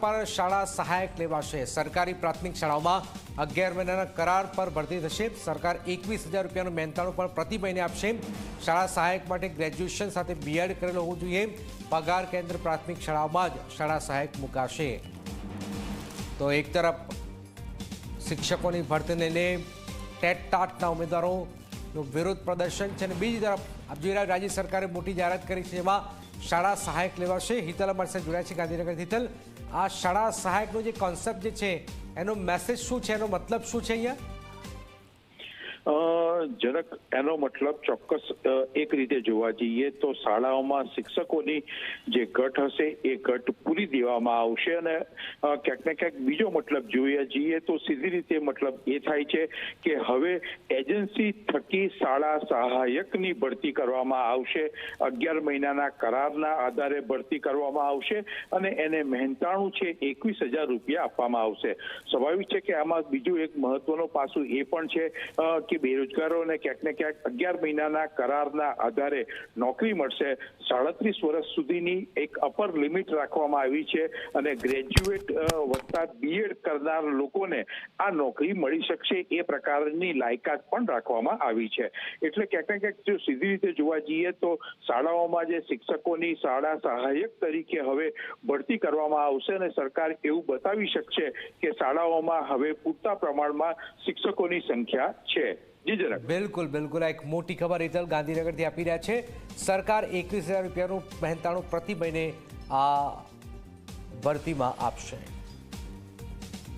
પર શાળા સહાયક લેવાશે। સરકારી પ્રાથમિક શાળાઓમાં 11 મહિનાના કરાર પર ભરતી થશે। સરકાર 21,000 રૂપિયાનું મહેનતાણું પણ પ્રતિ મહિને આપશે। શાળા સહાયક માટે ગ્રેજ્યુએશન સાથે બીએડ કરેલો હોવું જોઈએ। પગાર કેન્દ્ર પ્રાથમિક શાળાઓમાં જ શાળા સહાયક મુકાશે। તો એક તરફ શિક્ષકોની ભરતીને લઈને ટેટ ટાટના ઉમેદવારોનું વિરોધ પ્રદર્શન છે અને બીજી તરફ આપ જોઈ રહ્યા રાજ્ય સરકારે મોટી જાહેરાત કરી છે, જેમાં શાળા સહાયક લેવાશે। હિતલ અમારી સાથે જોડાયા છે ગાંધીનગર। હિતલ, આ શાળા સહાયકનો જે કોન્સેપ્ટ જે છે એનો મેસેજ શું છે, એનો મતલબ શું છે અહીંયા? જરાક એનો મતલબ ચોક્કસ એક રીતે જોવા જઈએ તો શાળાઓમાં શિક્ષકોની જે ઘટ હશે એ ઘટ પૂરી દેવામાં આવશે અને ક્યાંક ને ક્યાંક બીજો મતલબ જોઈએ જઈએ તો સીધી રીતે મતલબ એ થાય છે કે હવે એજન્સી થકી શાળા સહાયકની ભરતી કરવામાં આવશે। 11 મહિનાના કરારના આધારે ભરતી કરવામાં આવશે અને એને મહેનતાણું છે 21,000 રૂપિયા આપવામાં આવશે। સ્વાભાવિક છે કે આમાં બીજું એક મહત્વનો પાસું એ પણ છે કે બેરોજગારોને ક્યાંક ને ક્યાંક 11 મહિનાના કરારના આધારે નોકરી મળશે। 37 વર્ષ સુધીની એક અપર લિમિટ રાખવામાં આવી છે અને ગ્રેજ્યુએટ વત્તા બીએડ કરનાર લોકોને આ નોકરી મળી શકશે એ પ્રકારની લાયકાત પણ રાખવામાં આવી છે। એટલે ક્યાંક ને ક્યાંક જો સીધી રીતે જોવા જઈએ તો શાળાઓમાં જે શિક્ષકોની શાળા સહાયક તરીકે હવે ભરતી કરવામાં આવશે અને સરકાર એવું બતાવી શકશે કે શાળાઓમાં હવે પૂરતા પ્રમાણમાં શિક્ષકોની સંખ્યા છે। બિલકુલ બિલકુલ, આ એક મોટી ખબર હિતલ ગાંધીનગરથી આપી રહ્યા છે। સરકાર 21,000 રૂપિયાનું મહેનતાણું પ્રતિ મહિને આ ભરતીમાં આપશે।